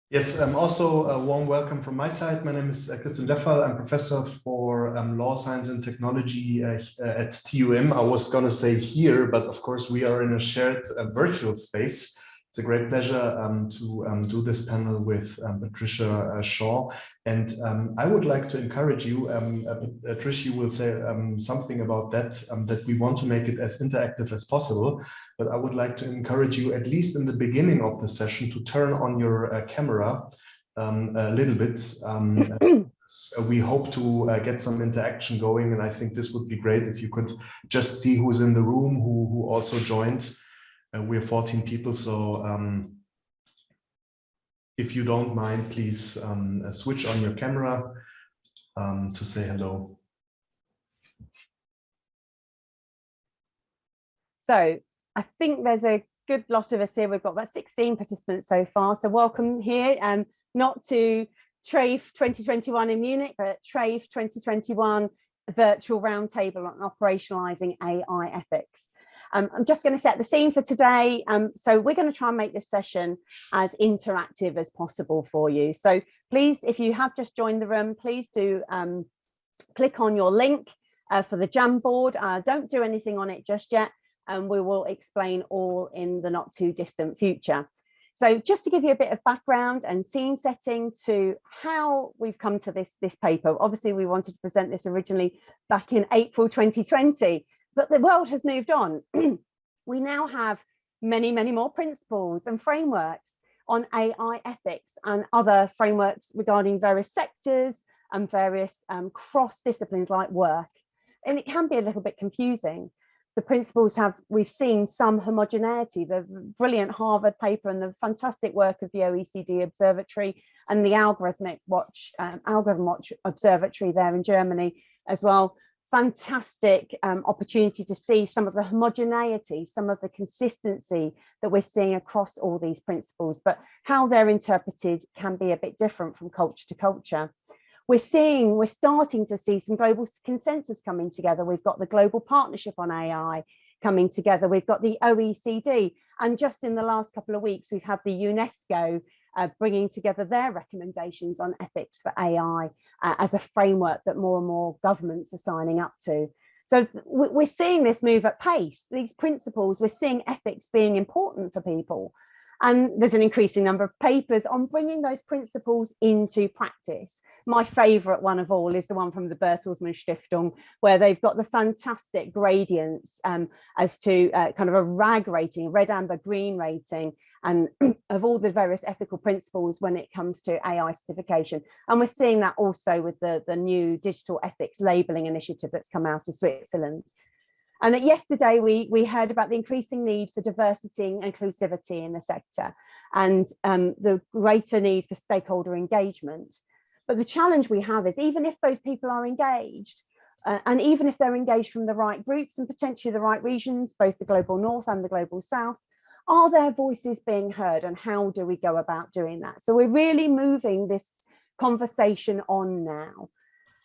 Yes, also a warm welcome from my side. My name is Christian Leffel. I'm professor for law, science and technology at TUM. I was going to say here, but of course we are in a shared virtual space. It's a great pleasure to do this panel with Patricia Shaw. And I would like to encourage you, Patricia will say something about that, that we want to make it as interactive as possible. But I would like to encourage you, at least in the beginning of the session, to turn on your camera a little bit. So we hope to get some interaction going, and I think this would be great if you could just see who's in the room, who also joined. We're 14 people, so if you don't mind, please switch on your camera to say hello. So I think there's a good lot of us here. We've got about 16 participants so far. So welcome here, not to TRAIF 2021 in Munich, but TRAIF 2021 virtual roundtable on operationalizing AI ethics. I'm just going to set the scene for today. So we're going to try and make this session as interactive as possible for you. So please, if you have just joined the room, please do click on your link for the Jamboard. Don't do anything on it just yet, and we will explain all in the not too distant future. So just to give you a bit of background and scene setting to how we've come to this paper. Obviously, we wanted to present this originally back in April 2020. But the world has moved on. We now have many, many more principles and frameworks on AI ethics and other frameworks regarding various sectors and various cross disciplines like work. And it can be a little bit confusing. The principles we've seen some homogeneity, the brilliant Harvard paper and the fantastic work of the OECD Observatory and the Algorithm Watch Observatory there in Germany as well. Fantastic opportunity to see some of the homogeneity, some of the consistency that we're seeing across all these principles, but how they're interpreted can be a bit different from culture to culture. We're starting to see some global consensus coming together. We've got the Global Partnership on AI coming together. We've got the OECD, and just in the last couple of weeks, we've had the UNESCO bringing together their recommendations on ethics for AI as a framework that more and more governments are signing up to. So we're seeing this move at pace, these principles, we're seeing ethics being important for people. And there's an increasing number of papers on bringing those principles into practice. My favorite one of all is the one from the Bertelsmann Stiftung, where they've got the fantastic gradients as to kind of a RAG rating, red, amber, green rating, and of all the various ethical principles when it comes to AI certification. And we're seeing that also with the new digital ethics labeling initiative that's come out of Switzerland. And yesterday we heard about the increasing need for diversity and inclusivity in the sector and the greater need for stakeholder engagement. But the challenge we have is, even if those people are engaged, and even if they're engaged from the right groups and potentially the right regions, both the global north and the global south, are their voices being heard, and how do we go about doing that? So we're really moving this conversation on now.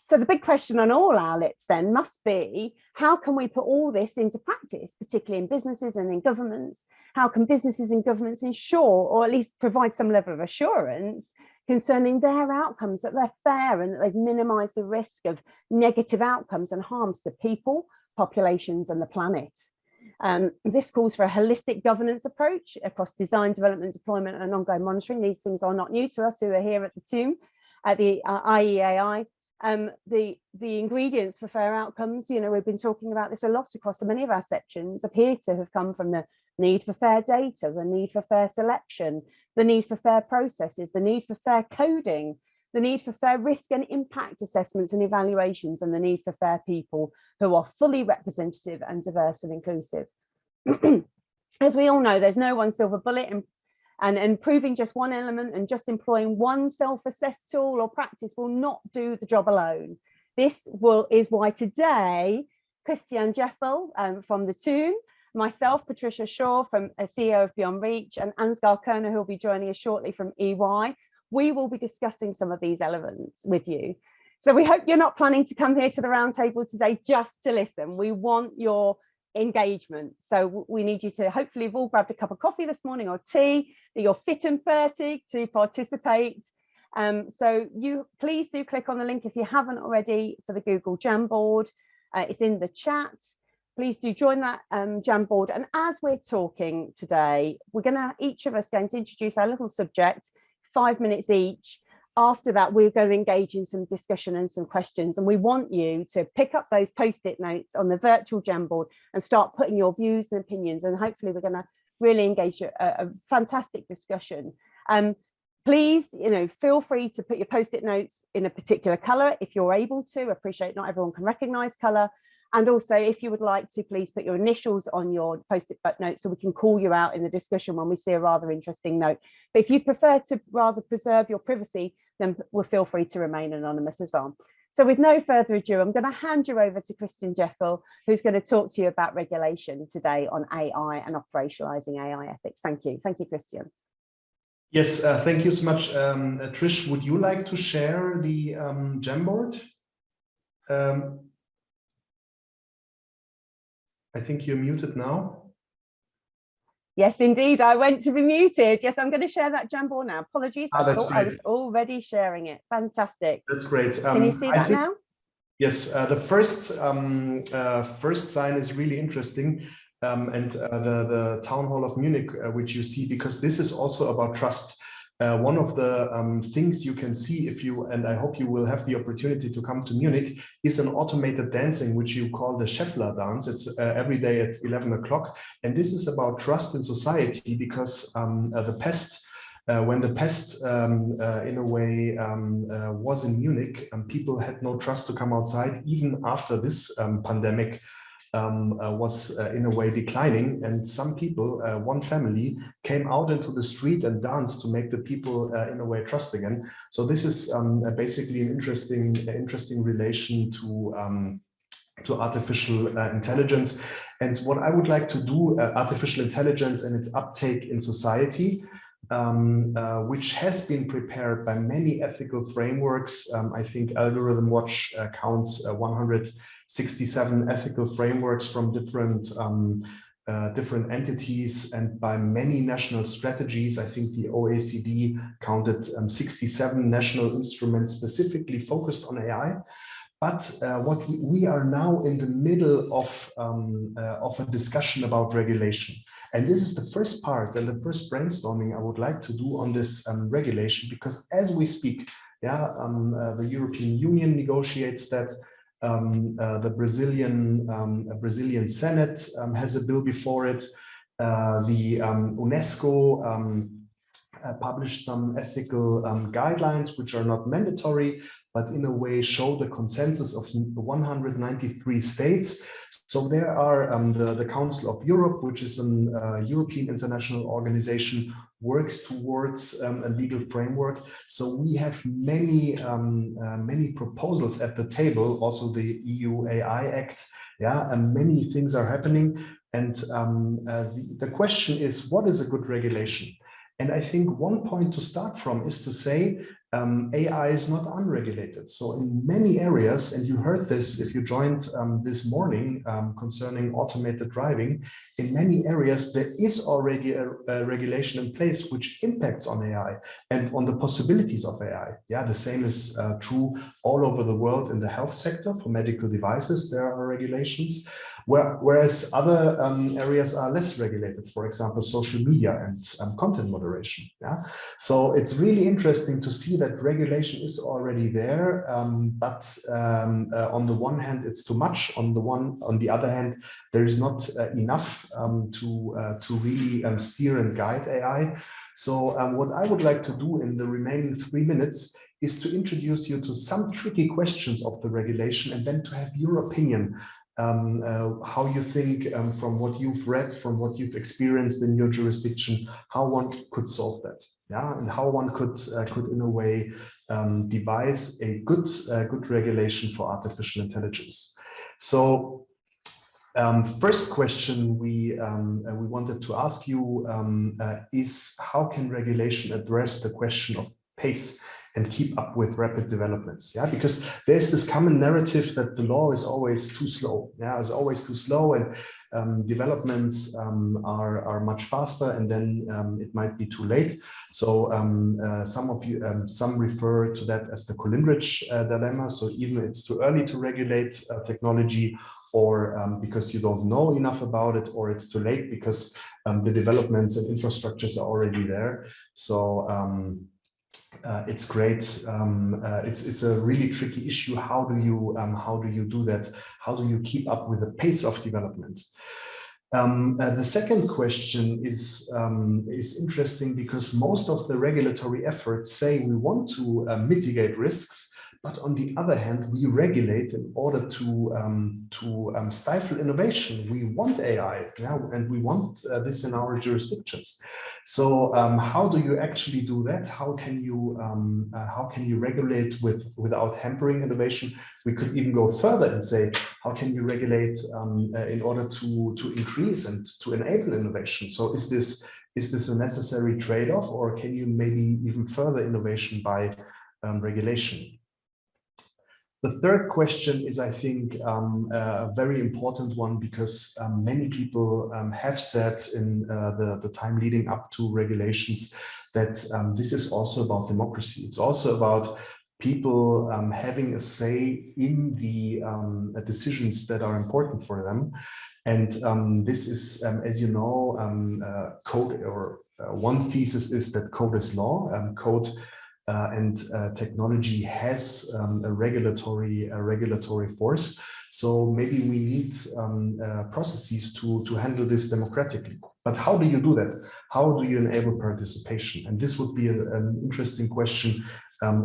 So the big question on all our lips then must be, how can we put all this into practice, particularly in businesses and in governments? How can businesses and governments ensure, or at least provide some level of assurance concerning their outcomes, that they're fair and that they've minimized the risk of negative outcomes and harms to people, populations and the planet? This calls for a holistic governance approach across design, development, deployment and ongoing monitoring. These things are not new to us who are here at the TUM, at the IEAI. The ingredients for fair outcomes, we've been talking about this a lot across many of our sections, appear to have come from the need for fair data, the need for fair selection, the need for fair processes, the need for fair coding, the need for fair risk and impact assessments and evaluations, and the need for fair people who are fully representative and diverse and inclusive. As we all know, there's no one silver bullet, and improving just one element and just employing one self-assessed tool or practice will not do the job alone. This is why today, Christian Schefflera from the TUM, myself, Patricia Shaw, from CEO of Beyond Reach, and Ansgar Kerner, who will be joining us shortly from EY, we will be discussing some of these elements with you. So we hope you're not planning to come here to the roundtable today just to listen. We want your engagement. So we need you to hopefully have all grabbed a cup of coffee this morning or tea, that you're fit and fertig to participate. So you please do click on the link if you haven't already for the Google Jamboard. It's in the chat. Please do join that Jamboard. And as we're talking today, each of us going to introduce our little subject, 5 minutes each. After that, we're going to engage in some discussion and some questions. And we want you to pick up those post-it notes on the virtual Jamboard and start putting your views and opinions. And hopefully we're going to really engage a fantastic discussion. Please, feel free to put your post-it notes in a particular color if you're able to. Appreciate not everyone can recognize color. And also, if you would like to, please put your initials on your post-it note so we can call you out in the discussion when we see a rather interesting note. But if you prefer to rather preserve your privacy, then we'll feel free to remain anonymous as well. So with no further ado, I'm going to hand you over to Christian Jeffel, who's going to talk to you about regulation today on AI and operationalizing AI ethics. Thank you. Thank you, Christian. Yes, thank you so much. Trish, would you like to share the Jamboard? I think you're muted now. Yes, indeed. I went to be muted. Yes, I'm going to share that Jamboard now. Apologies. I thought I was already sharing it. Fantastic. That's great. Can you see that now? Yes, the first sign is really interesting. And the Town Hall of Munich, which you see, because this is also about trust. One of the things you can see if you, and I hope you will have the opportunity to come to Munich, is an automated dancing, which you call the Schefflera Dance. It's every day at 11 o'clock. And this is about trust in society, because the pest, when the pest in a way was in Munich, people had no trust to come outside, even after this pandemic was in a way declining, and some people, one family, came out into the street and danced to make the people in a way trust again. So this is basically an interesting relation to artificial intelligence. And what I would like to do, artificial intelligence and its uptake in society, which has been prepared by many ethical frameworks. I think Algorithm Watch counts 167 ethical frameworks from different entities and by many national strategies. I think the OECD counted 67 national instruments specifically focused on AI. But what we are now in the middle of a discussion about regulation. And this is the first part and the first brainstorming I would like to do on this regulation, because as we speak, the European Union negotiates that. The Brazilian Senate has a bill before it. The UNESCO published some ethical guidelines, which are not mandatory, but in a way show the consensus of 193 states. So there are the Council of Europe, which is a European international organization, works towards a legal framework. So we have many proposals at the table, also the IEAI Act, and many things are happening. And the question is, what is a good regulation? And I think one point to start from is to say AI is not unregulated. So in many areas, and you heard this if you joined this morning concerning automated driving, in many areas there is already a regulation in place which impacts on AI and on the possibilities of AI. Yeah, the same is true all over the world in the health sector. For medical devices, there are regulations. Whereas other areas are less regulated, for example, social media and content moderation. Yeah, so it's really interesting to see that regulation is already there, but on the one hand, it's too much. On the other hand, there is not enough to really steer and guide AI. So what I would like to do in the remaining 3 minutes is to introduce you to some tricky questions of the regulation, and then to have your opinion. How you think from what you've read, from what you've experienced in your jurisdiction, how one could solve that, and how one could in a way devise a good regulation for artificial intelligence. So, first question we wanted to ask you is, how can regulation address the question of pace and keep up with rapid developments? Because there's this common narrative that the law is always too slow. It's always too slow, and developments are much faster, and then it might be too late. So some refer to that as the Lütge dilemma. So even it's too early to regulate technology, or because you don't know enough about it, or it's too late because the developments and infrastructures are already there. So it's great. It's a really tricky issue. How do you do that? How do you keep up with the pace of development? The second question is interesting, because most of the regulatory efforts say we want to mitigate risks, but on the other hand, we regulate in order to stifle innovation. We want AI, yeah, and we want this in our jurisdictions. So how do you actually do that? How can you regulate without hampering innovation? We could even go further and say, how can you regulate in order to increase and to enable innovation? So is this a necessary trade-off, or can you maybe even further innovation by regulation? The third question is, I think, a very important one, because many people have said in the time leading up to regulations that this is also about democracy. It's also about people having a say in the decisions that are important for them. And this is, as you know, code, or one thesis is that code is law. Code and technology has a regulatory force. So maybe we need processes to handle this democratically. But how do you do that? How do you enable participation? And this would be an interesting question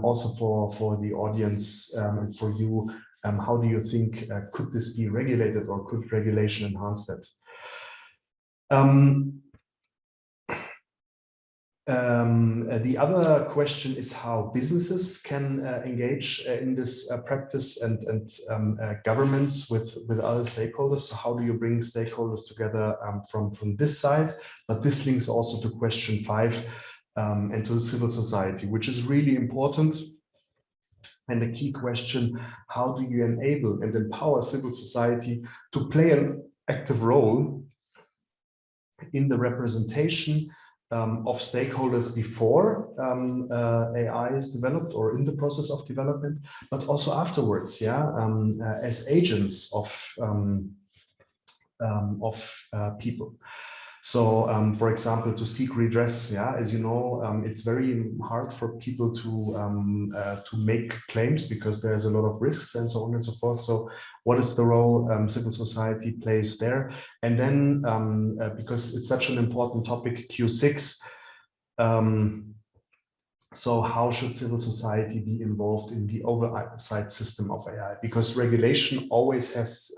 also for the audience and for you. How do you think, could this be regulated, or could regulation enhance that? The other question is how businesses can engage in this practice, and governments with other stakeholders. So how do you bring stakeholders together from this side? But this links also to question 5 and to civil society, which is really important. And a key question: how do you enable and empower civil society to play an active role in the representation of stakeholders before AI is developed, or in the process of development, but also afterwards, yeah, as agents of people. So, for example, to seek redress, yeah, as you know, it's very hard for people to make claims, because there's a lot of risks and so on and so forth. So, what is the role civil society plays there? And then, because it's such an important topic, Q6. So, how should civil society be involved in the oversight system of AI? Because regulation always has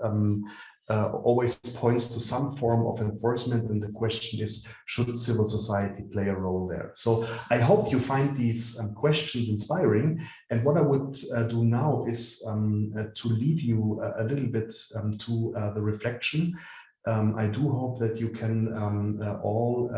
always points to some form of enforcement, and the question is, should civil society play a role there? So I hope you find these questions inspiring, and what I would do now is to leave you a little bit to the reflection. I do hope that you can all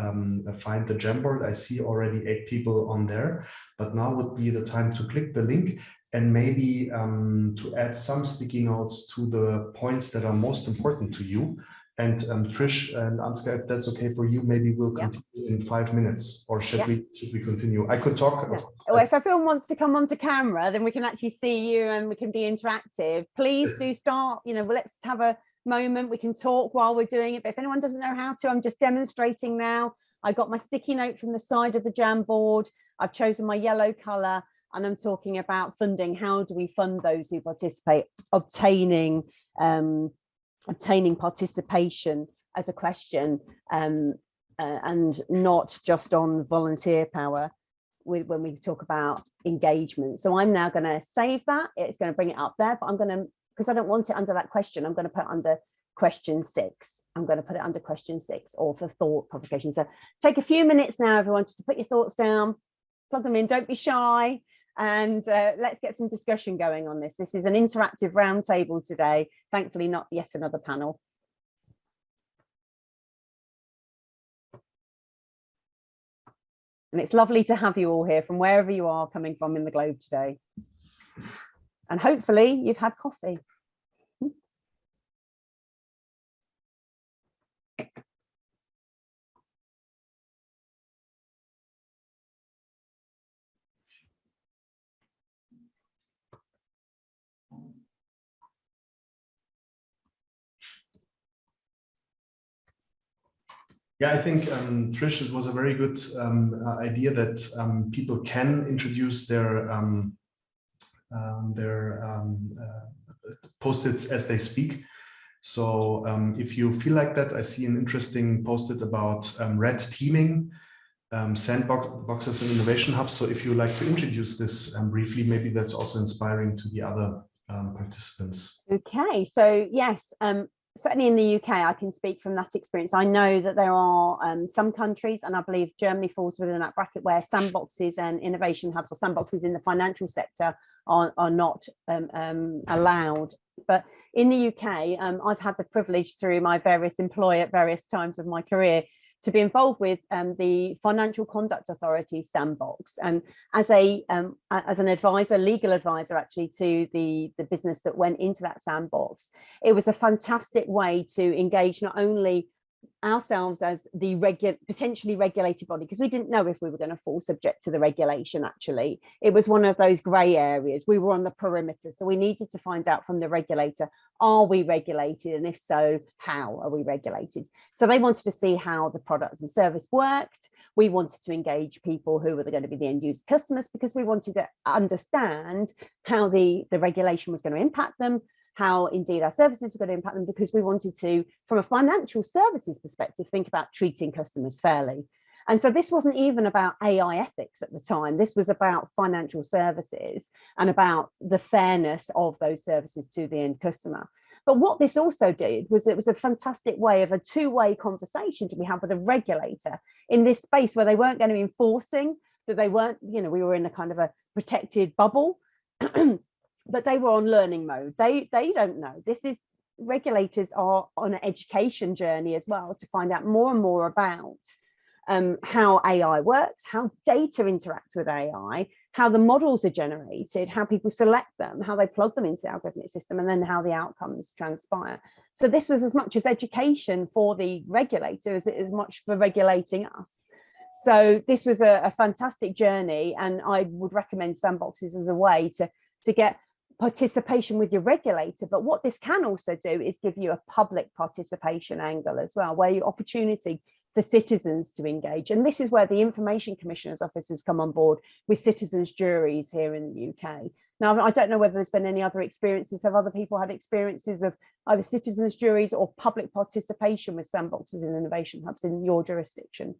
find the Jamboard. I see already 8 people on there, but now would be the time to click the link, and maybe to add some sticky notes to the points that are most important to you. And Trish and Ansgar, if that's okay for you, maybe we'll continue in 5 minutes, or should we continue? I could talk. Yeah. Well, if everyone wants to come onto camera, then we can actually see you and we can be interactive. Please do start, let's have a moment. We can talk while we're doing it. But if anyone doesn't know how to, I'm just demonstrating now. I got my sticky note from the side of the Jamboard. I've chosen my yellow color. And I'm talking about funding. How do we fund those who participate? Obtaining participation as a question, and not just on volunteer power when we talk about engagement. So I'm now going to save that. It's going to bring it up there, but I'm going to, because I don't want it under that question, I'm going to put it under question 6. I'm going to put it under question 6, or for thought provocation. So take a few minutes now, everyone, just to put your thoughts down, plug them in, don't be shy. And let's get some discussion going on this. This is an interactive roundtable today, thankfully not yet another panel. And it's lovely to have you all here from wherever you are coming from in the globe today. And hopefully you've had coffee. Yeah, I think, Trish, it was a very good idea that people can introduce their post-its as they speak. So if you feel like that, I see an interesting post-it about red teaming, sandboxes and innovation hubs. So if you like to introduce this briefly, maybe that's also inspiring to the other participants. Okay, so yes, certainly in the UK, I can speak from that experience. I know that there are some countries, and I believe Germany falls within that bracket, where sandboxes and innovation hubs, or sandboxes in the financial sector, are not allowed. But in the UK, I've had the privilege through my various employer at various times of my career to be involved with the Financial Conduct Authority sandbox, and as an advisor, legal advisor actually, to the business that went into that sandbox. It was a fantastic way to engage not only ourselves as the potentially regulated body, because we didn't know if we were going to fall subject to the regulation. Actually, it was one of those grey areas. We were on the perimeter, so we needed to find out from the regulator, are we regulated, and if so, how are we regulated? So they wanted to see how the products and service worked. We wanted to engage people who were going to be the end user customers, because we wanted to understand how the regulation was going to impact them, how indeed our services were going to impact them, because we wanted to, from a financial services perspective, think about treating customers fairly. And so this wasn't even about AI ethics at the time. This was about financial services and about the fairness of those services to the end customer. But what this also did was, it was a fantastic way of a two-way conversation to be had with a regulator in this space where they weren't going to be enforcing, that they weren't, we were in a kind of a protected bubble. But they were on learning mode. They don't know. Regulators are on an education journey as well, to find out more and more about how AI works, how data interacts with AI, how the models are generated, how people select them, how they plug them into the algorithmic system, and then how the outcomes transpire. So this was as much as education for the regulator as it is much for regulating us. So this was a fantastic journey, and I would recommend sandboxes as a way to get participation with your regulator. But what this can also do is give you a public participation angle as well, where you opportunity for citizens to engage. And this is where the Information Commissioner's Office has come on board with citizens juries here in the UK. Now, I don't know whether there's been any other experiences. Have other people had experiences of either citizens juries or public participation with sandboxes and innovation hubs in your jurisdiction?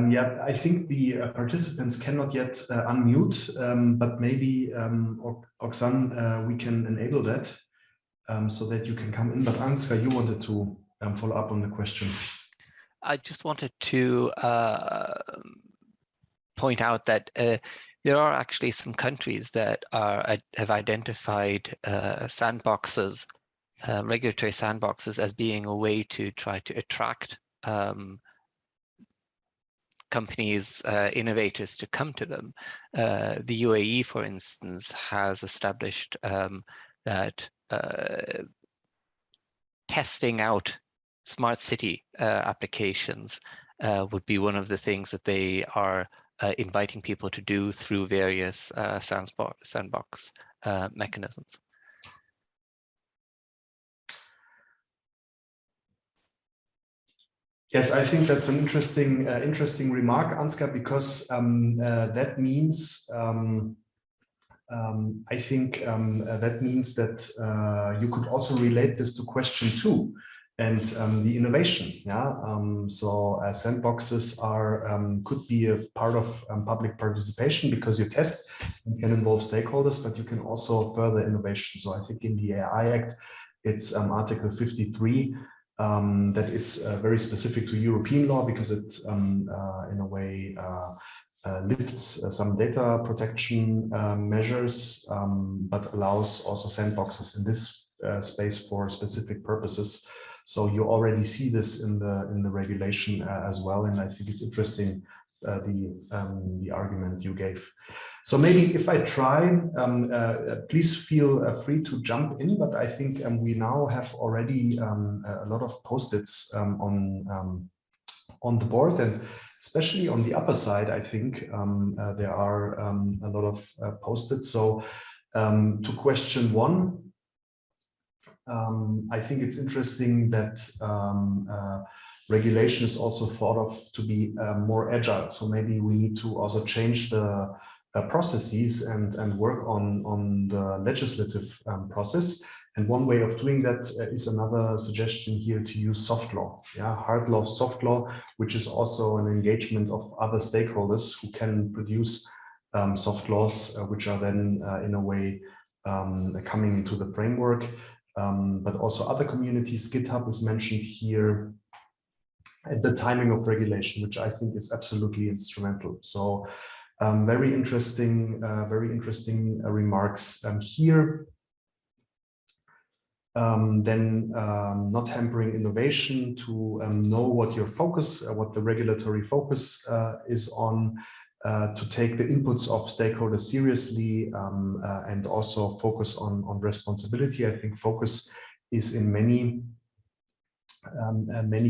Yeah, I think the participants cannot yet unmute, but maybe, Oksana, we can enable that so that you can come in. But Ansgar, you wanted to follow up on the question. I just wanted to point out that there are actually some countries that have identified sandboxes, regulatory sandboxes, as being a way to try to attract companies, innovators to come to them. The UAE, for instance, has established that testing out smart city applications would be one of the things that they are inviting people to do through various sandbox mechanisms. Yes, I think that's an interesting remark, Ansgar, because that means I think that means that you could also relate this to question 2 and the innovation. Yeah, so sandboxes could be a part of public participation, because you test and can involve stakeholders, but you can also further innovation. So I think in the AI Act, it's Article 53. That is very specific to European law, because it in a way lifts some data protection measures, but allows also sandboxes in this space for specific purposes. So you already see this in the regulation as well, and I think it's interesting the argument you gave. So maybe if I try, please feel free to jump in, but I think we now have already a lot of post-its on the board, and especially on the upper side. I think there are a lot of posted. So to question one, I think it's interesting that regulation is also thought of to be more agile. So maybe we need to also change the processes and work on the legislative process. And one way of doing that is another suggestion here, to use soft law, hard law, soft law, which is also an engagement of other stakeholders who can produce soft laws, which are then in a way coming into the framework. But also other communities. GitHub is mentioned here, and the timing of regulation, which I think is absolutely instrumental. So very interesting remarks here. Then not hampering innovation, to know what your focus, what the regulatory focus is on, to take the inputs of stakeholders seriously, and also focus on responsibility. I think focus is in many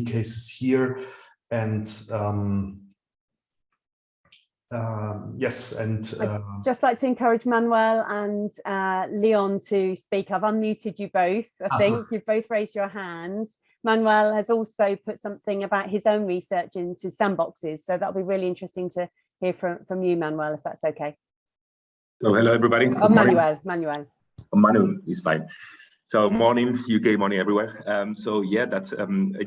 cases here, and yes, and I'd just like to encourage Manuel and Leon to speak. I've unmuted you both. I think you've both raised your hands. Manuel has also put something about his own research into sandboxes, so that'll be really interesting to hear from you, Manuel, if that's okay. So hello everybody. Oh, Manuel. Manu is fine. So morning UK, morning everywhere. So yeah, that's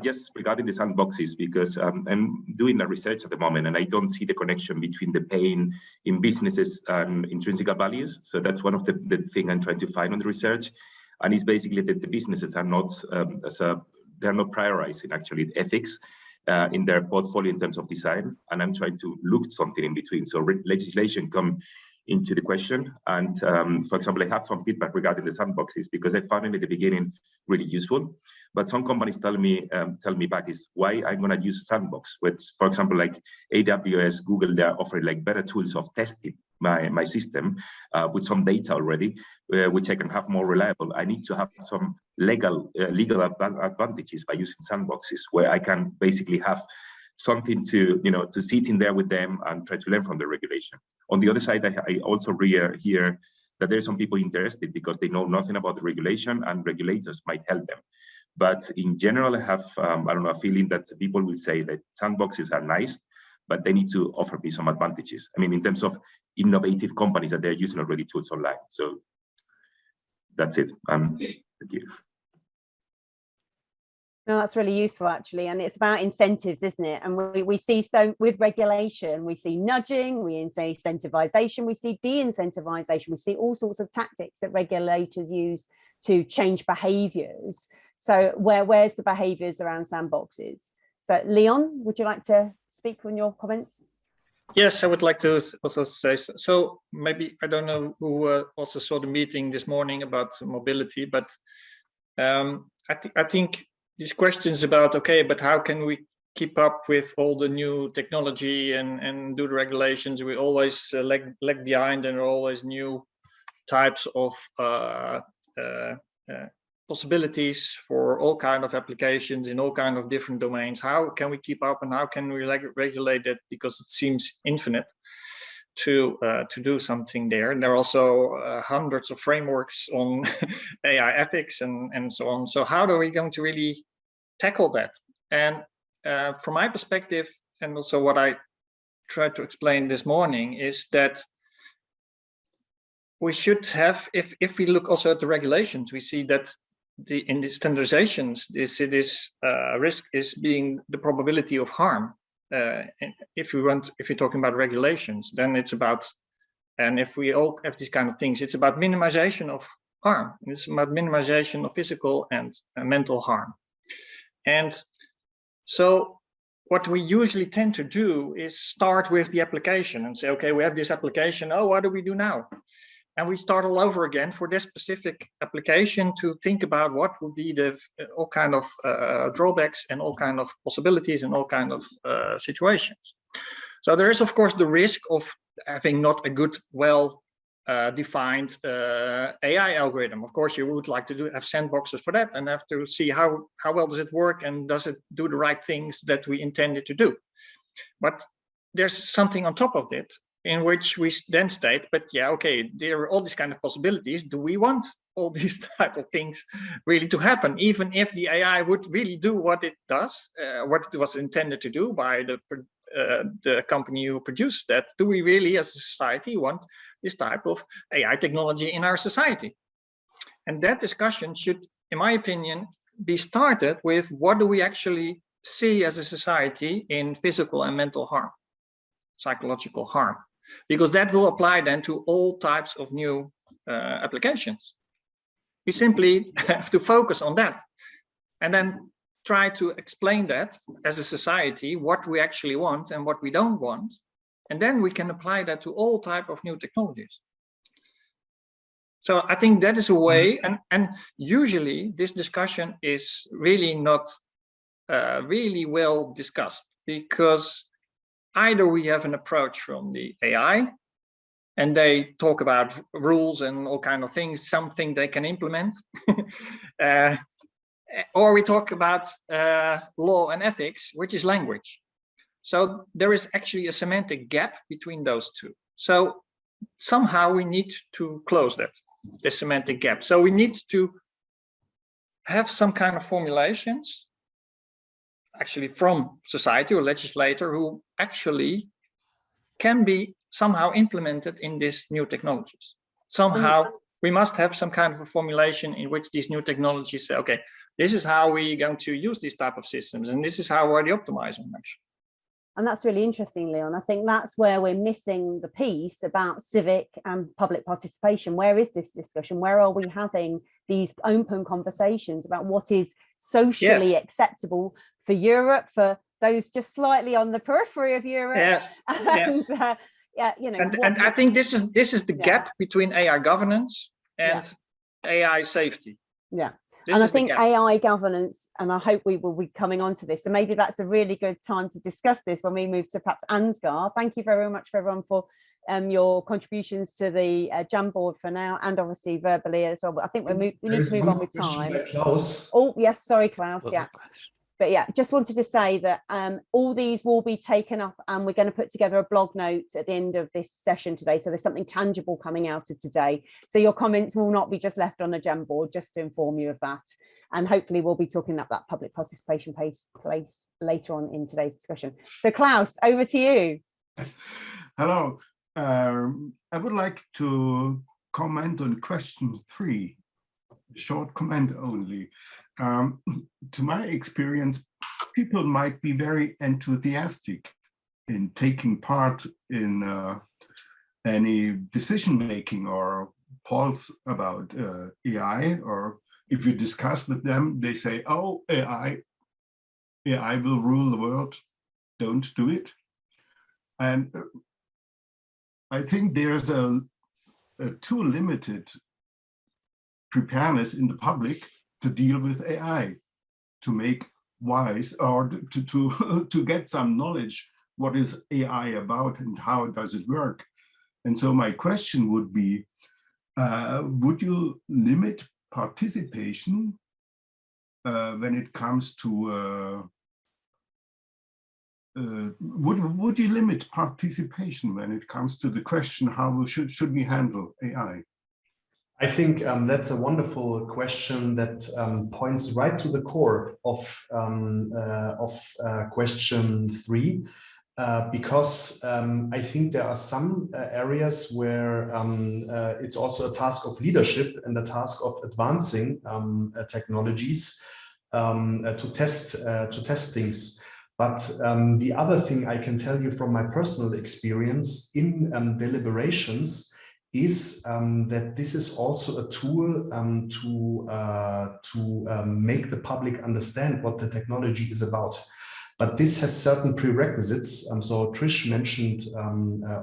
just regarding the sandboxes, because I'm doing a research at the moment and I don't see the connection between the pain in businesses and intrinsic values. So that's one of the thing I'm trying to find on the research, and it's basically that the businesses are not they're not prioritizing actually ethics in their portfolio in terms of design, and I'm trying to look something in between. So legislation come into the question, and for example, I have some feedback regarding the sandboxes, because I found it at the beginning really useful, but some companies tell me back is why I'm going to use a sandbox, which, for example, like AWS, Google, they're offering like better tools of testing my system with some data already, which I can have more reliable. I need to have some legal advantages by using sandboxes, where I can basically have something to sit in there with them and try to learn from the regulation. On the other side, I also hear that there's some people interested because they know nothing about the regulation and regulators might help them. But in general, I have a feeling that people will say that sandboxes are nice, but they need to offer me some advantages. I mean, in terms of innovative companies that they're using already tools online. So that's it. Thank you. No, that's really useful actually, and it's about incentives, isn't it? And we see, so with regulation, we see nudging, we see incentivization, we see de-incentivization, we see all sorts of tactics that regulators use to change behaviors. So where's the behaviors around sandboxes? So Leon, would you like to speak on your comments? Yes, I would like to also say so. Maybe I don't know who also saw the meeting this morning about mobility, but I think these questions about, okay, but how can we keep up with all the new technology and do the regulations? We always lag behind, and there are always new types of possibilities for all kind of applications in all kind of different domains. How can we keep up, and how can we regulate it? Because it seems infinite to do something there. And there are also hundreds of frameworks on AI ethics and so on. So how are we going to really tackle that? And from my perspective, and also what I tried to explain this morning, is that we should have, if we look also at the regulations, we see that in the standardizations, this risk is being the probability of harm. If you're talking about regulations, then it's about, and if we all have these kind of things, it's about minimization of harm. It's about minimization of physical and mental harm. And so what we usually tend to do is start with the application and say, okay, we have this application. Oh, what do we do now? And we start all over again for this specific application to think about what would be the all kind of drawbacks and all kind of possibilities and all kind of situations. So there is, of course, the risk of having not a good, well defined AI algorithm. Of course, you would like to have sandboxes for that and have to see how well does it work and does it do the right things that we intended to do. But there's something on top of it in which we then state, but yeah, okay, there are all these kind of possibilities. Do we want all these type of things really to happen? Even if the AI would really do what it does, what it was intended to do by the company who produced that, do we really as a society want this type of AI technology in our society? And that discussion should, in my opinion, be started with what do we actually see as a society in physical and mental harm, psychological harm, because that will apply then to all types of new applications. We simply have to focus on that and then try to explain that as a society, what we actually want and what we don't want. And then we can apply that to all type of new technologies. So I think that is a way, and usually this discussion is really not really well discussed, because either we have an approach from the AI and they talk about rules and all kind of things, something they can implement, or we talk about law and ethics, which is language. So there is actually a semantic gap between those two. So somehow we need to close that, the semantic gap. So we need to have some kind of formulations actually from society or legislator who actually can be somehow implemented in these new technologies. Somehow we must have some kind of a formulation in which these new technologies say, okay, this is how we're going to use these type of systems, and this is how we're optimizing them actually. And that's really interesting, Leon. I think that's where we're missing the piece about civic and public participation. Where is this discussion? Where are we having these open conversations about what is socially acceptable for Europe, for those just slightly on the periphery of Europe? Yes. And, yeah, you know, and I think this is the gap between AI governance and AI safety. Yeah. And I think AI governance, and I hope we will be coming on to this, so maybe that's a really good time to discuss this when we move to perhaps Ansgar. Thank you very much for everyone for your contributions to the Jamboard for now, and obviously verbally as well. But I think we need to move on with time. Oh yes, sorry Klaus, yeah. But yeah, just wanted to say that all these will be taken up, and we're going to put together a blog note at the end of this session today. So there's something tangible coming out of today. So your comments will not be just left on a Jamboard, just to inform you of that. And hopefully we'll be talking about that public participation place later on in today's discussion. So Klaus, over to you. Hello. I would like to comment on question 3. Short comment only. To my experience, people might be very enthusiastic in taking part in any decision making or polls about AI, or if you discuss with them, they say, oh, AI will rule the world, don't do it. And I think there's a too limited preparedness in the public to deal with AI, to make wise, or to get some knowledge what is AI about and how does it work. And so my question would be, would you limit participation when it comes to would you limit participation when it comes to the question how should we handle AI? I think that's a wonderful question that points right to the core of question 3, because I think there are some areas where it's also a task of leadership and a task of advancing technologies to test things. But the other thing I can tell you from my personal experience in deliberations is that this is also a tool to make the public understand what the technology is about. But this has certain prerequisites. So Trish mentioned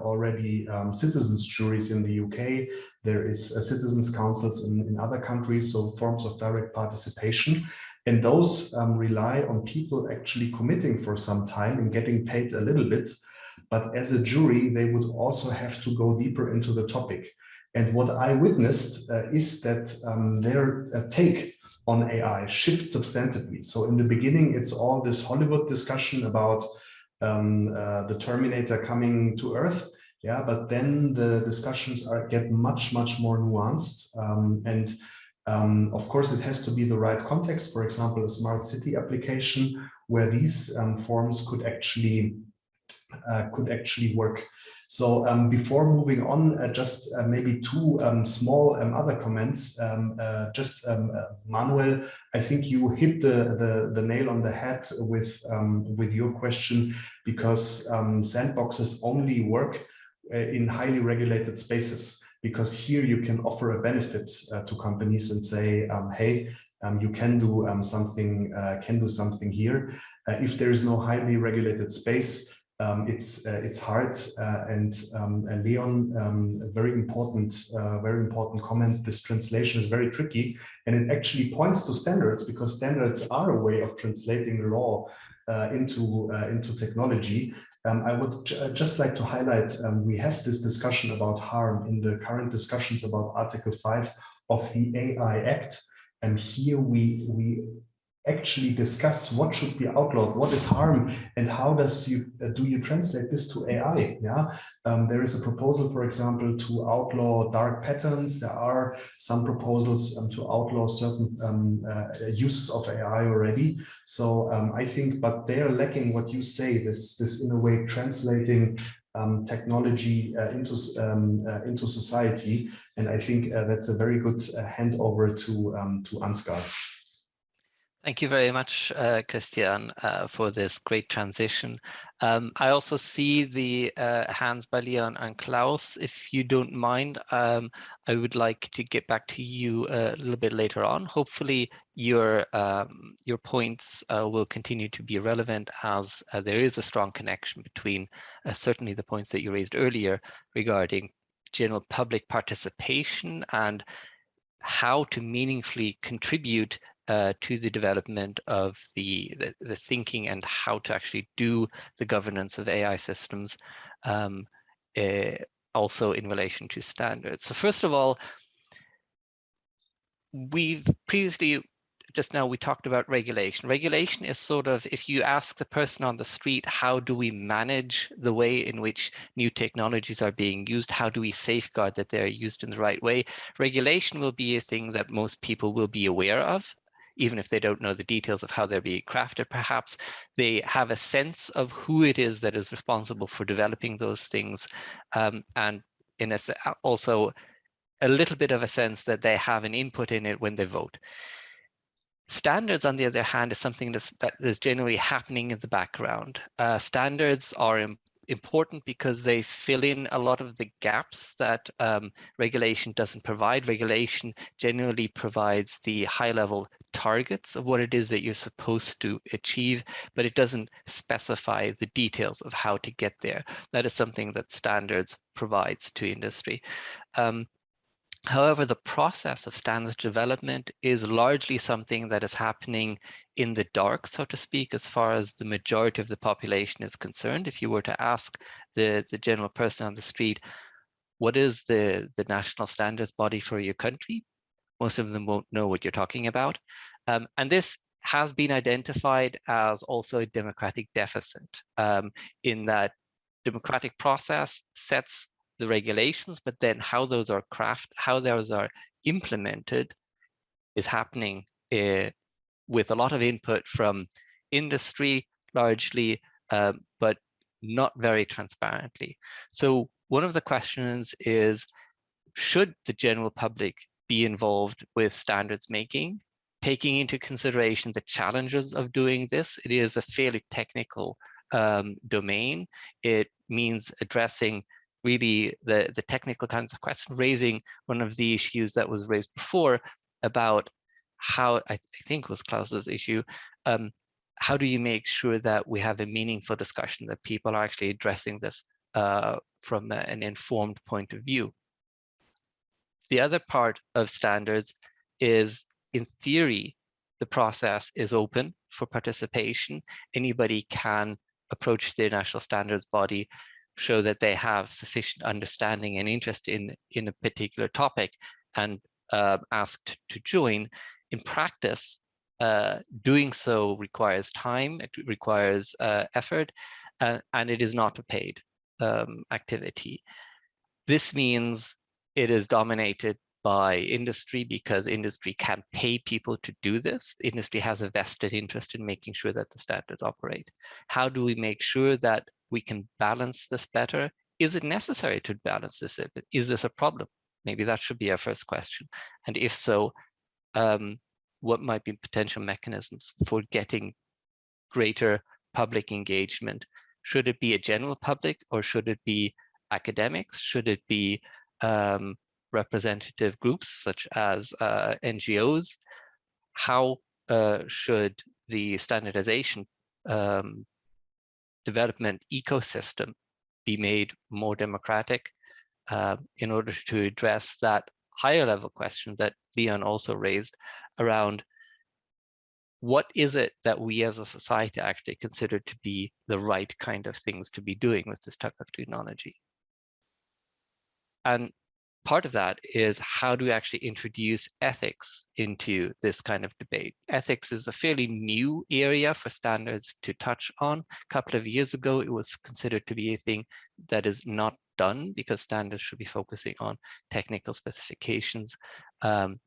already citizens juries in the UK. There is citizens councils in other countries, so forms of direct participation. And those rely on people actually committing for some time and getting paid a little bit. But as a jury, they would also have to go deeper into the topic. And what I witnessed is that their take on AI shifts substantively. So in the beginning, it's all this Hollywood discussion about the Terminator coming to Earth. Yeah, but then the discussions get much more nuanced, and of course it has to be the right context. For example, a smart city application where these forms could actually work. So before moving on, just maybe two small other comments. Manuel, I think you hit the nail on the head with your question, because sandboxes only work in highly regulated spaces, because here you can offer a benefit to companies and say, hey, you can do something here. If there is no highly regulated space, it's hard. And Leon, a very important comment. This translation is very tricky, and it actually points to standards, because standards are a way of translating the law into technology. I would just like to highlight, we have this discussion about harm in the current discussions about Article 5 of the AI Act. And here we actually discuss what should be outlawed, what is harm, and how do you translate this to AI? Yeah, there is a proposal, for example, to outlaw dark patterns. There are some proposals to outlaw certain uses of AI already. So I think, but they are lacking what you say, this in a way translating technology into society. And I think that's a very good handover to Ansgar. Thank you very much, Christian, for this great transition. I also see the hands by Leon and Klaus. If you don't mind, I would like to get back to you a little bit later on. Hopefully your points will continue to be relevant, as there is a strong connection between certainly the points that you raised earlier regarding general public participation and how to meaningfully contribute to the development of the thinking and how to actually do the governance of AI systems, also in relation to standards. So first of all, we've previously, just now we talked about regulation. Regulation is sort of, if you ask the person on the street, how do we manage the way in which new technologies are being used? How do we safeguard that they're used in the right way? Regulation will be a thing that most people will be aware of, even if they don't know the details of how they're being crafted. Perhaps they have a sense of who it is that is responsible for developing those things, and in a, also a little bit of a sense that they have an input in it when they vote. Standards, on the other hand, is something that is generally happening in the background. Standards are important because they fill in a lot of the gaps that regulation doesn't provide. Regulation generally provides the high-level targets of what it is that you're supposed to achieve, but it doesn't specify the details of how to get there. That is something that standards provides to industry. However, the process of standards development is largely something that is happening in the dark, so to speak, as far as the majority of the population is concerned. If you were to ask the general person on the street, what is the national standards body for your country? Most of them won't know what you're talking about. And this has been identified as also a democratic deficit, in that democratic process sets the regulations, but then how those are how those are implemented is happening with a lot of input from industry largely, but not very transparently. So one of the questions is, should the general public be involved with standards making, taking into consideration the challenges of doing this? It is a fairly technical domain. It means addressing really the technical kinds of questions, raising one of the issues that was raised before about how, I think was Klaus's issue, how do you make sure that we have a meaningful discussion, that people are actually addressing this from an informed point of view? The other part of standards is, in theory, the process is open for participation. Anybody can approach the national standards body, show that they have sufficient understanding and interest in a particular topic, and asked to join. In practice, doing so requires time, it requires effort, and it is not a paid activity. This means it is dominated by industry because industry can pay people to do this. The industry has a vested interest in making sure that the standards operate. How do we make sure that we can balance this better? Is it necessary to balance this? Is this a problem? Maybe that should be our first question. And if so, what might be potential mechanisms for getting greater public engagement? Should it be a general public, or should it be academics? Should it be representative groups such as NGOs? How should the standardization development ecosystem be made more democratic in order to address that higher level question that Leon also raised around what is it that we as a society actually consider to be the right kind of things to be doing with this type of technology? And part of that is, how do we actually introduce ethics into this kind of debate? Ethics is a fairly new area for standards to touch on. A couple of years ago, it was considered to be a thing that is not done, because standards should be focusing on technical specifications,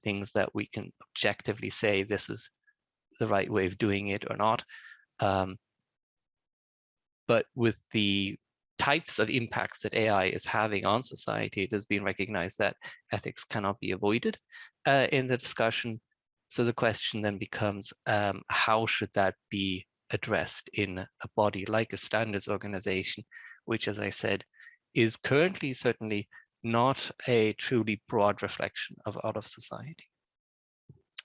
things that we can objectively say this is the right way of doing it or not. But with the types of impacts that AI is having on society, it has been recognized that ethics cannot be avoided in the discussion. So the question then becomes, how should that be addressed in a body like a standards organization, which, as I said, is currently certainly not a truly broad reflection of all of society.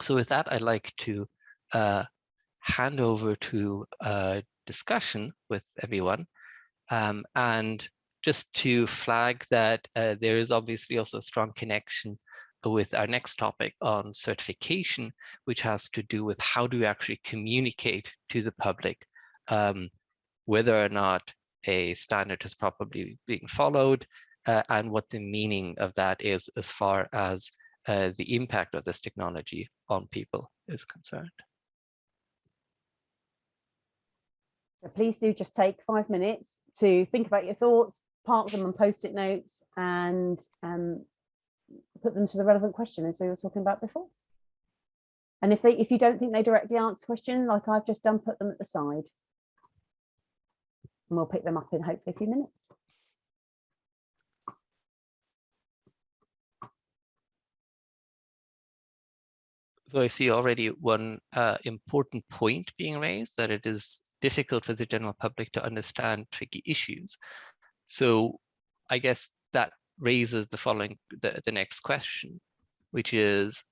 So with that, I'd like to hand over to a discussion with everyone. And just to flag that there is obviously also a strong connection with our next topic on certification, which has to do with how do we actually communicate to the public whether or not a standard is properly being followed, and what the meaning of that is as far as the impact of this technology on people is concerned. So please do just take 5 minutes to think about your thoughts, park them on post-it notes, and put them to the relevant question, as we were talking about before. And if you don't think they directly answer the question, like I've just done, put them at the side. And we'll pick them up in hopefully a few minutes. So I see already one important point being raised, that it is difficult for the general public to understand tricky issues. So I guess that raises the next question, which is,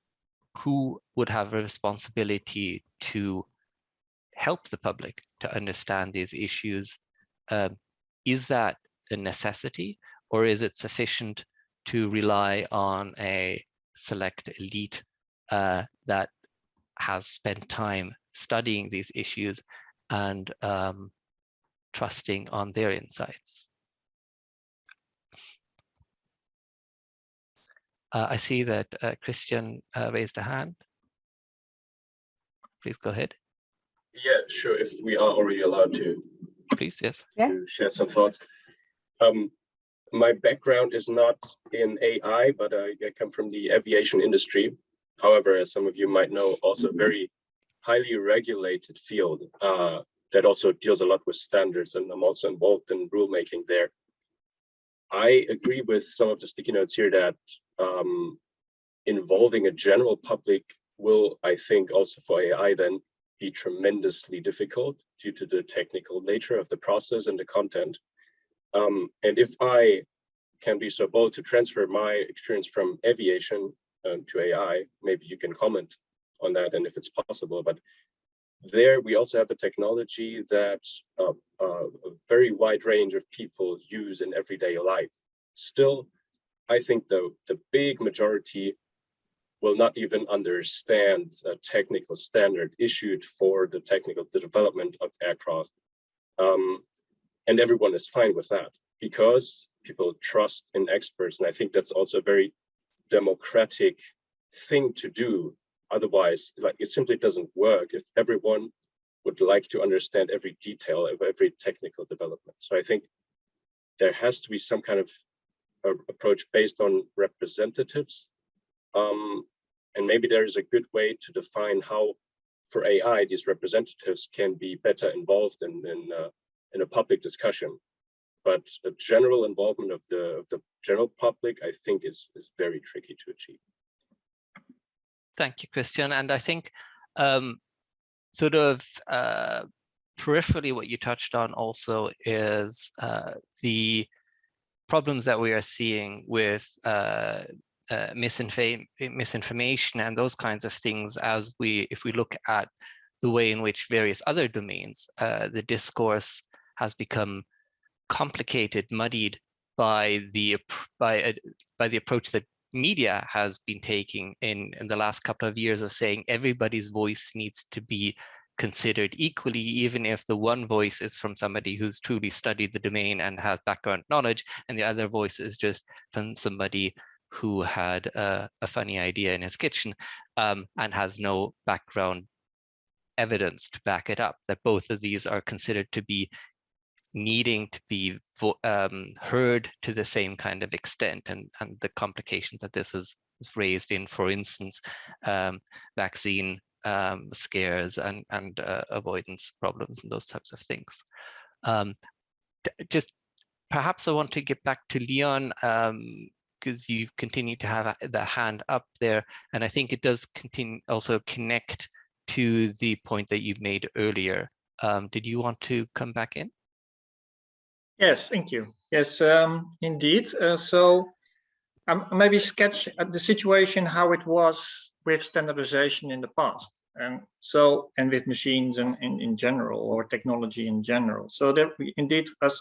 who would have a responsibility to help the public to understand these issues? Is that a necessity, or is it sufficient to rely on a select elite that has spent time studying these issues and trusting on their insights? I see that Christian raised a hand. Please go ahead. Yeah, sure. If we are already allowed to. Please, yes. To share some thoughts. My background is not in AI, but I come from the aviation industry. However, as some of you might know, also a very highly regulated field that also deals a lot with standards, and I'm also involved in rulemaking there. I agree with some of the sticky notes here that involving a general public will, I think, also for AI then be tremendously difficult due to the technical nature of the process and the content. And if I can be so bold to transfer my experience from aviation to AI, maybe you can comment on that and if it's possible. But there we also have the technology that a very wide range of people use in everyday life. Still, I think the big majority will not even understand a technical standard issued for the development of aircraft. And everyone is fine with that because people trust in experts. And I think that's also a very democratic thing to do. Otherwise, like, it simply doesn't work if everyone would like to understand every detail of every technical development. So I think there has to be some kind of approach based on representatives. And maybe there is a good way to define how, for AI, these representatives can be better involved in a public discussion. But a general involvement of the general public, I think, is very tricky to achieve. Thank you, Christian. And I think sort of peripherally, what you touched on also is the problems that we are seeing with misinformation and those kinds of things, as if we look at the way in which various other domains, the discourse has become complicated, muddied by the approach that media has been taking in the last couple of years of saying everybody's voice needs to be considered equally, even if the one voice is from somebody who's truly studied the domain and has background knowledge, and the other voice is just from somebody who had a funny idea in his kitchen and has no background evidence to back it up, that both of these are considered to be needing to be heard to the same kind of extent, and the complications that this is raised in, for instance, vaccine scares and avoidance problems and those types of things. Just perhaps I want to get back to Leon, because you continue to have the hand up there, and I think it does also connect to the point that you made earlier. Did you want to come back in? Yes, thank you. Yes, indeed. So maybe sketch the situation how it was with standardization in the past, and with machines and in general, or technology in general. So that we indeed, as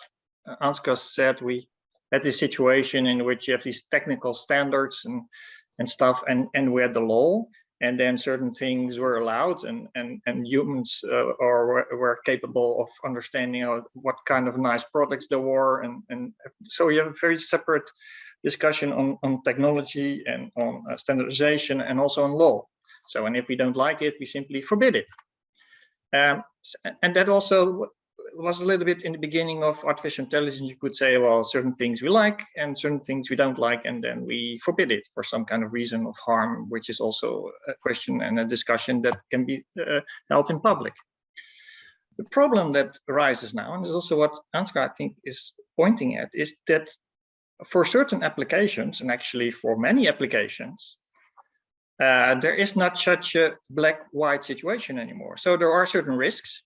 Ansgar said, we had this situation in which you have these technical standards and stuff, and we had the law, and then certain things were allowed, and humans were capable of understanding what kind of nice products there were, and so you have a very separate discussion on technology and on standardization and also on law. So, and if we don't like it, we simply forbid it. And that also was a little bit in the beginning of artificial intelligence. You could say, well, certain things we like and certain things we don't like, and then we forbid it for some kind of reason of harm, which is also a question and a discussion that can be held in public. The problem that arises now, and is also what Ansgar, I think, is pointing at, is that for certain applications, and actually for many applications, there is not such a black-white situation anymore. So there are certain risks,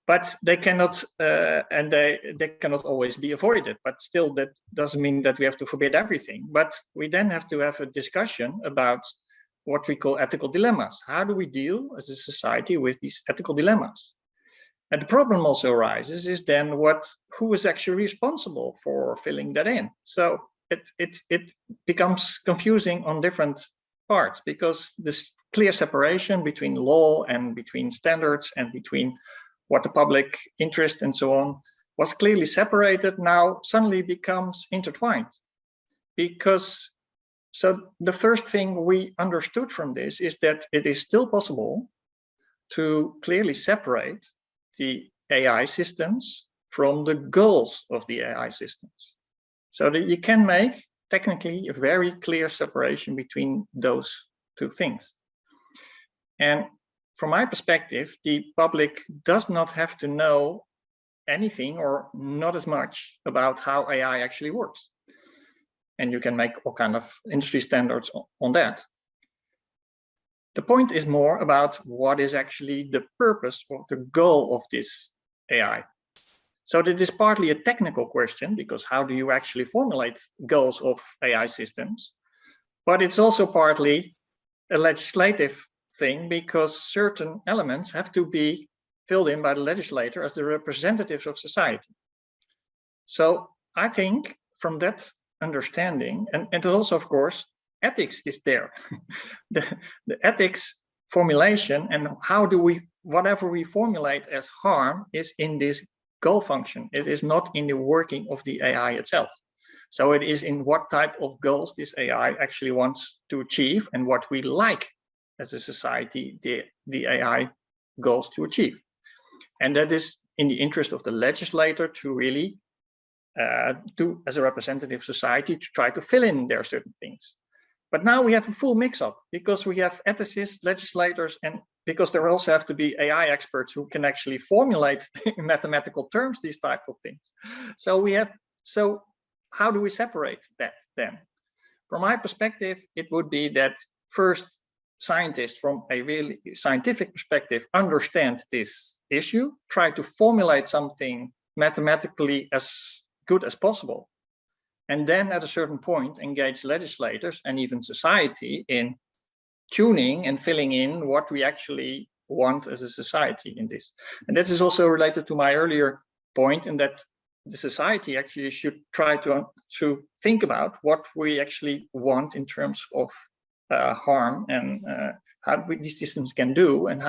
but they cannot, and they cannot always be avoided. But still, that doesn't mean that we have to forbid everything. But we then have to have a discussion about what we call ethical dilemmas. How do we deal as a society with these ethical dilemmas? And the problem also arises is then who is actually responsible for filling that in? So it becomes confusing on different parts, because this clear separation between law and between standards and between what the public interest and so on was clearly separated, now suddenly becomes intertwined. Because so the first thing we understood from this is that it is still possible to clearly separate the AI systems from the goals of the AI systems. So that you can make technically a very clear separation between those two things. And from my perspective, the public does not have to know anything or not as much about how AI actually works. And you can make all kind of industry standards on that. The point is more about what is actually the purpose or the goal of this AI. So that is partly a technical question, because how do you actually formulate goals of AI systems? But it's also partly a legislative thing, because certain elements have to be filled in by the legislator as the representatives of society. So I think from that understanding, and also, of course, ethics is there. the ethics formulation and how do we, whatever we formulate as harm is in this goal function. It is not in the working of the AI itself. So it is in what type of goals this AI actually wants to achieve and what we like as a society the AI goals to achieve. And that is in the interest of the legislator to really do as a representative society to try to fill in there certain things. But now we have a full mix-up because we have ethicists, legislators, and because there also have to be AI experts who can actually formulate in mathematical terms these type of things. So how do we separate that then? From my perspective, it would be that first scientists from a really scientific perspective understand this issue, try to formulate something mathematically as good as possible. And then at a certain point, engage legislators and even society in tuning and filling in what we actually want as a society in this. And that is also related to my earlier point in that the society actually should try to think about what we actually want in terms of harm and how these systems can do and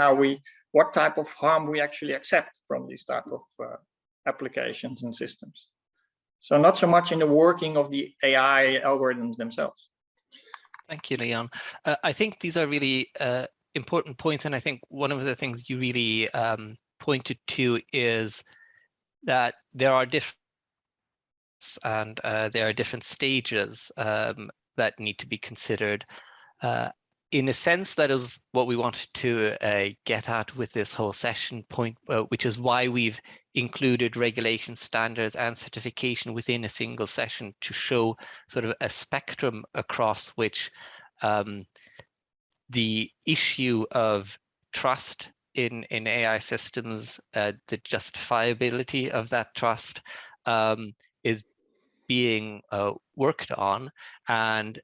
what type of harm we actually accept from these type of applications and systems. So not so much in the working of the AI algorithms themselves. Thank you, Leon. I think these are really important points. And I think one of the things you really pointed to is that there are different and there are different stages that need to be considered. In a sense, that is what we wanted to get at with this whole session point, which is why we've included regulation, standards, and certification within a single session to show sort of a spectrum across which the issue of trust in AI systems, the justifiability of that trust is being worked on, and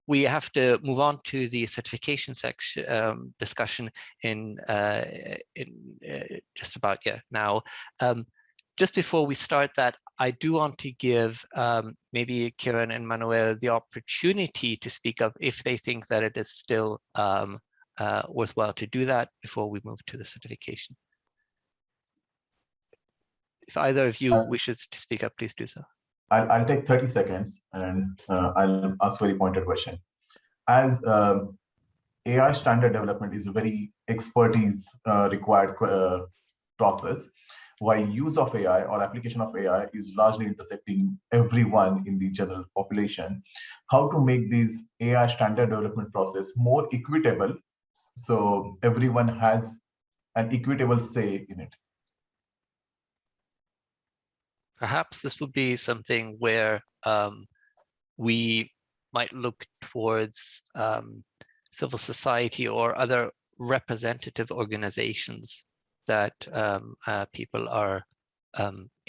we have to move on to the certification section discussion in just about now. Just before we start that, I do want to give maybe Kieran and Manuel the opportunity to speak up if they think that it is still worthwhile to do that before we move to the certification. If either of you wishes to speak up, please do so. I'll take 30 seconds and I'll ask a very pointed question. As AI standard development is a very expertise required process, while use of AI or application of AI is largely intersecting everyone in the general population, how to make this AI standard development process more equitable so everyone has an equitable say in it? Perhaps this would be something where we might look towards civil society or other representative organizations that people are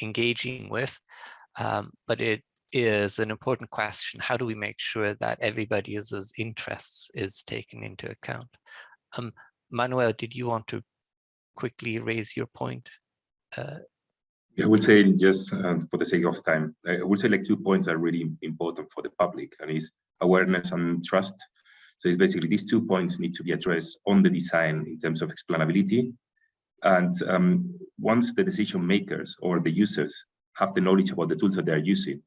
engaging with. But it is an important question. How do we make sure that everybody's interests is taken into account? Manuel, did you want to quickly raise your point? I would say just for the sake of time, I would say like 2 points are really important for the public, and is awareness and trust. So it's basically these 2 points need to be addressed on the design in terms of explainability. And once the decision makers or the users have the knowledge about the tools that they're using,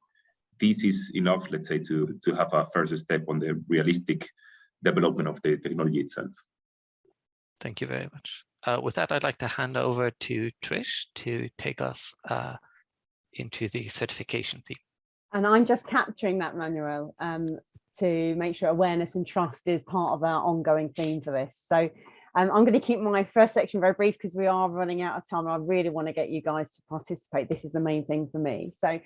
this is enough, let's say, to have a first step on the realistic development of the technology itself. Thank you very much. With that, I'd like to hand over to Trish to take us into the certification theme. And I'm just capturing that, Manuel, to make sure awareness and trust is part of our ongoing theme for this. So I'm going to keep my first section very brief because we are running out of time and I really want to get you guys to participate. This is the main thing for me. So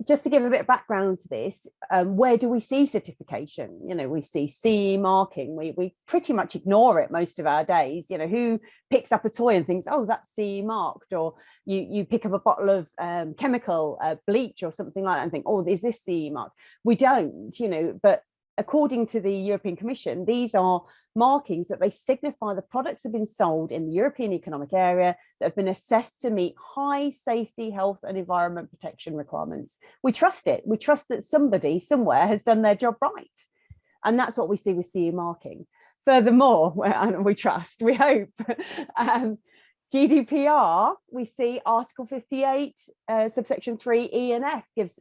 just to give a bit of background to this, where do we see certification? You know, we see CE marking. We pretty much ignore it most of our days. You know, who picks up a toy and thinks, oh, that's CE marked? Or you pick up a bottle of chemical bleach or something like that and think, oh, is this CE marked? We don't, you know, but according to the European Commission, these are markings that they signify the products have been sold in the European Economic Area that have been assessed to meet high safety, health and environment protection requirements. We trust it. We trust that somebody somewhere has done their job right. And that's what we see with CE marking. Furthermore, we trust, we hope, GDPR, we see Article 58, subsection 3, E and F gives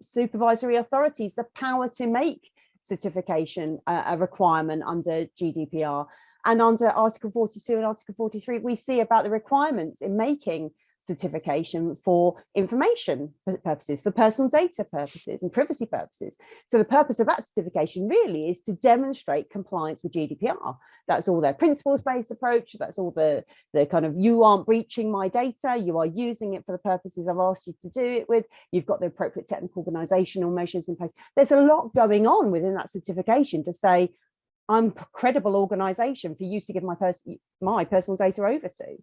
supervisory authorities the power to make certification a requirement under GDPR. And under Article 42 and Article 43, we see about the requirements in making certification for information purposes, for personal data purposes and privacy purposes. So the purpose of that certification really is to demonstrate compliance with GDPR. That's all their principles-based approach. That's all the kind of, you aren't breaching my data, you are using it for the purposes I've asked you to do it with, you've got the appropriate technical organizational measures in place. There's a lot going on within that certification to say, I'm a credible organization for you to give my personal data over to.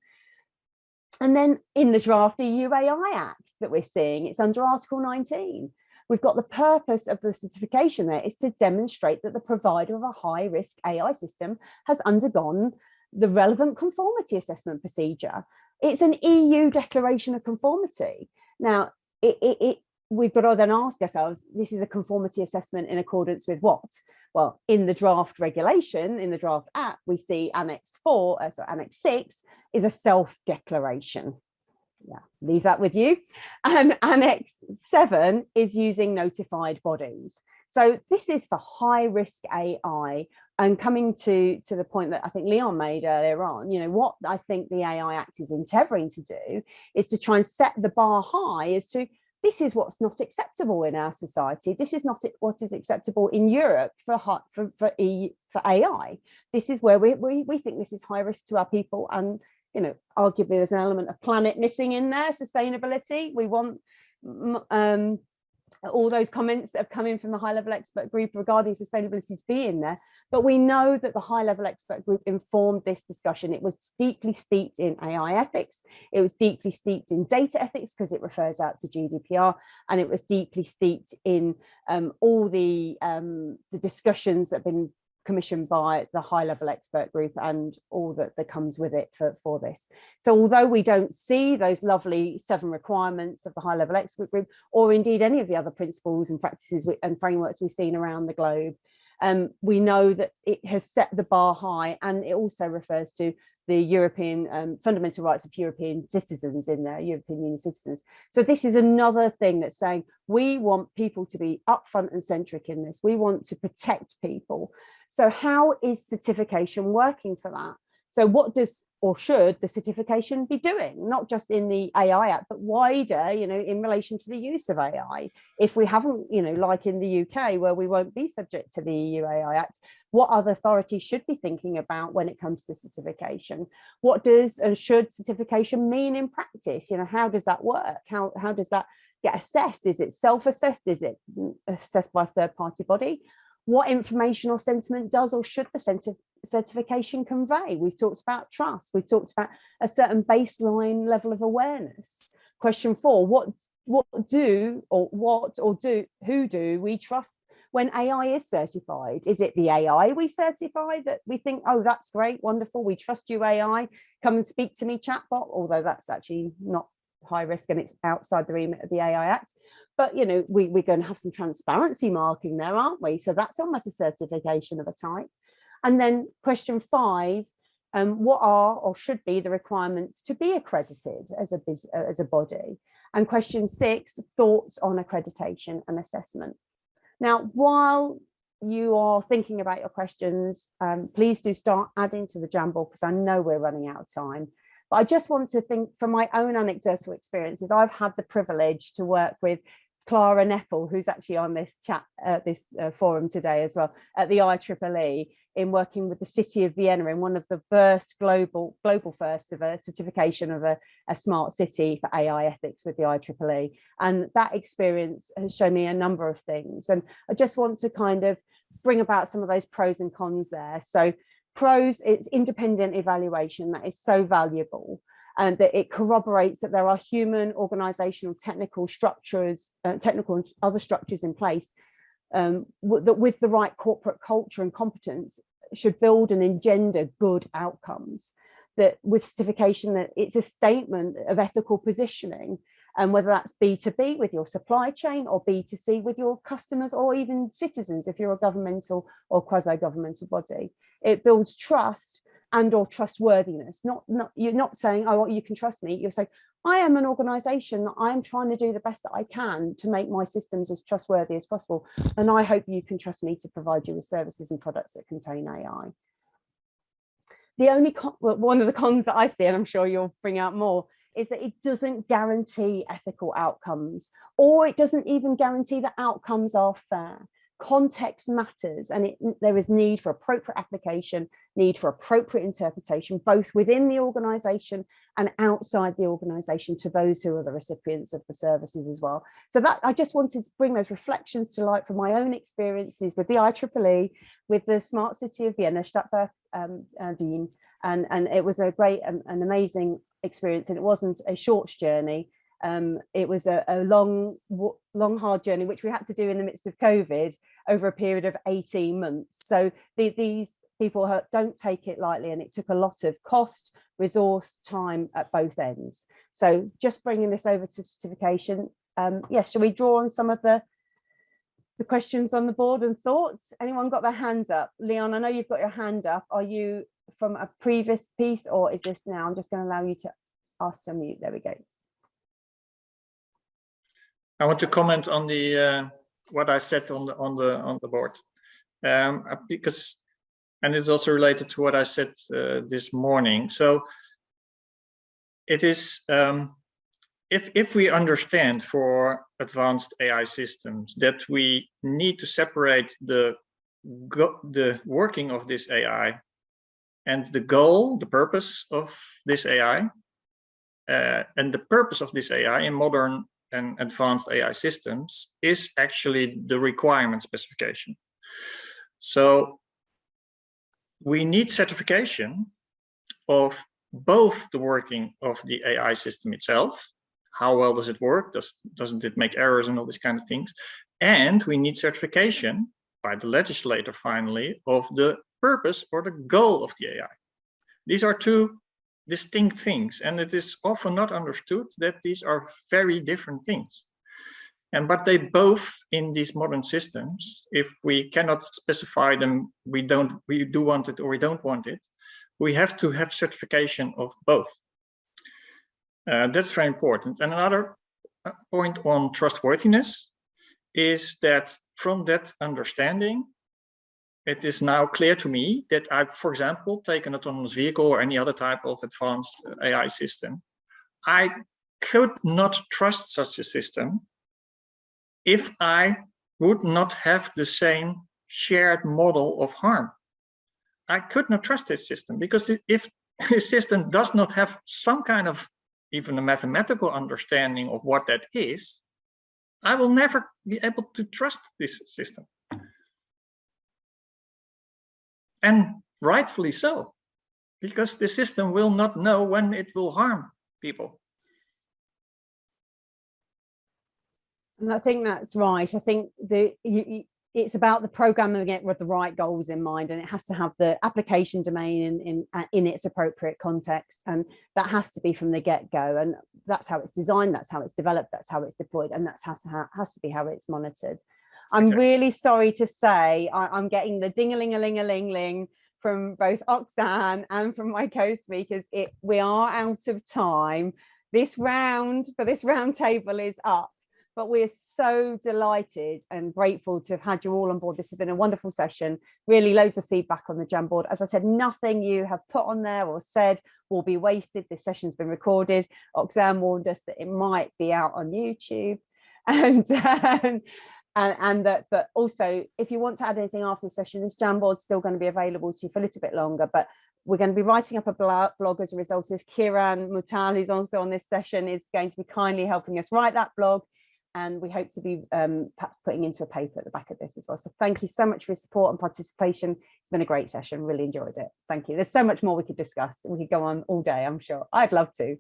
And then in the draft IEAI Act that we're seeing, it's under Article 19. We've got the purpose of the certification there is to demonstrate that the provider of a high-risk AI system has undergone the relevant conformity assessment procedure. It's an EU declaration of conformity. Now, we've got to then ask ourselves, this is a conformity assessment in accordance with what? Well, in the draft regulation, in the draft act, we see Annex 6 is a self-declaration. Yeah, leave that with you. And Annex 7 is using notified bodies. So this is for high-risk AI. And coming to the point that I think Leon made earlier on, you know, what I think the AI Act is endeavouring to do is to try and set the bar high as to, this is what's not acceptable in our society. This is not what is acceptable in Europe for AI. This is where we think this is high risk to our people. And, you know, arguably there's an element of planet missing in there, sustainability. We want all those comments that have come in from the high-level expert group regarding sustainability to be in there. But we know that the high-level expert group informed this discussion. It was deeply steeped in AI ethics. It was deeply steeped in data ethics because it refers out to GDPR, and it was deeply steeped in all the discussions that have been commissioned by the high-level expert group and all that comes with it for this. So although we don't see those lovely 7 requirements of the high-level expert group, or indeed any of the other principles and practices and frameworks we've seen around the globe, we know that it has set the bar high, and it also refers to the European fundamental rights of European citizens in there, European Union citizens. So this is another thing that's saying we want people to be upfront and centric in this. We want to protect people. So how is certification working for that? So what does or should the certification be doing, not just in the AI Act, but wider, you know, in relation to the use of AI? If we haven't, you know, like in the UK, where we won't be subject to the EU AI Act, what other authorities should be thinking about when it comes to certification? What does and should certification mean in practice? You know, how does that work? How does that get assessed? Is it self-assessed? Is it assessed by a third-party body? What information or sentiment does or should the certification convey? We've talked about trust. We've talked about a certain baseline level of awareness. Question 4, who do we trust when AI is certified? Is it the AI we certify that we think, oh, that's great, wonderful, we trust you, AI, come and speak to me, chatbot, although that's actually not high risk and it's outside the remit of the AI Act. But, you know, we're going to have some transparency marking there, aren't we? So that's almost a certification of a type. And then question 5, what are or should be the requirements to be accredited as a body? And question 6, thoughts on accreditation and assessment. Now, while you are thinking about your questions, please do start adding to the Jamboard, because I know we're running out of time. But I just want to think from my own anecdotal experiences. I've had the privilege to work with Clara Neppel, who's actually on this chat, forum today as well, at the IEEE, in working with the city of Vienna in one of the first global firsts of a certification of a smart city for AI ethics with the IEEE. And that experience has shown me a number of things. And I just want to kind of bring about some of those pros and cons there. So pros, it's independent evaluation that is so valuable, and that it corroborates that there are human, organizational, technical structures, technical and other structures in place that with the right corporate culture and competence should build and engender good outcomes. That with certification, that it's a statement of ethical positioning, and whether that's B2B with your supply chain or B2C with your customers or even citizens, if you're a governmental or quasi-governmental body. It builds trust and or trustworthiness. You're not saying, oh, well, you can trust me. You're saying, I am an organization that I'm trying to do the best that I can to make my systems as trustworthy as possible. And I hope you can trust me to provide you with services and products that contain AI. The only one of the cons that I see, and I'm sure you'll bring out more, is that it doesn't guarantee ethical outcomes, or it doesn't even guarantee that outcomes are fair. Context matters, and there is need for appropriate application, need for appropriate interpretation, both within the organization and outside the organization, to those who are the recipients of the services as well. So that I just wanted to bring those reflections to light from my own experiences with the IEEE, with the Smart City of Vienna, Stadtwerk Wien, and it was a great and amazing experience, and it wasn't a short journey. It was a long, hard journey, which we had to do in the midst of COVID over a period of 18 months. So these people don't take it lightly, and it took a lot of cost, resource, time at both ends. So just bringing this over to certification. Yes, shall we draw on some of the questions on the board and thoughts? Anyone got their hands up? Leon, I know you've got your hand up. Are you from a previous piece, or is this now? I'm just going to allow you to ask to unmute. There we go. I want to comment on the what I said on the board, because, and it's also related to what I said this morning. So it is, if we understand for advanced AI systems that we need to separate the working of this AI and the goal, the purpose of this AI, and the purpose of this AI in modern and advanced AI systems is actually the requirement specification. So we need certification of both the working of the AI system itself, how well does it work, doesn't it make errors and all these kind of things, and we need certification by the legislator finally of the purpose or the goal of the AI. These are two distinct things, and it is often not understood that these are very different things. But they both, in these modern systems, if we cannot specify them, we do want it or we don't want it, we have to have certification of both. That's very important. And another point on trustworthiness is that from that understanding, it is now clear to me that I, for example, take an autonomous vehicle or any other type of advanced AI system. I could not trust such a system if I would not have the same shared model of harm. I could not trust this system, because if a system does not have some kind of even a mathematical understanding of what that is, I will never be able to trust this system. And rightfully so, because the system will not know when it will harm people. And I think that's right. I think it's about the programming it with the right goals in mind, and it has to have the application domain in its appropriate context, and that has to be from the get-go. And that's how it's designed, that's how it's developed, that's how it's deployed, and that's has to be how it's monitored. I'm really sorry to say I'm getting the ding-a-ling-a-ling-a-ling-ling from both Oksana and from my co-speakers. We are out of time. This round table is up, but we're so delighted and grateful to have had you all on board. This has been a wonderful session, really loads of feedback on the Jamboard. As I said, nothing you have put on there or said will be wasted. This session's been recorded. Oksana warned us that it might be out on YouTube. But also, if you want to add anything after the session, this Jamboard's still going to be available to you for a little bit longer, but we're going to be writing up a blog as a result of this. Kiran Mutal, who's also on this session, is going to be kindly helping us write that blog, and we hope to be perhaps putting into a paper at the back of this as well. So thank you so much for your support and participation. It's been a great session, really enjoyed it. Thank you. There's so much more we could discuss. We could go on all day, I'm sure. I'd love to.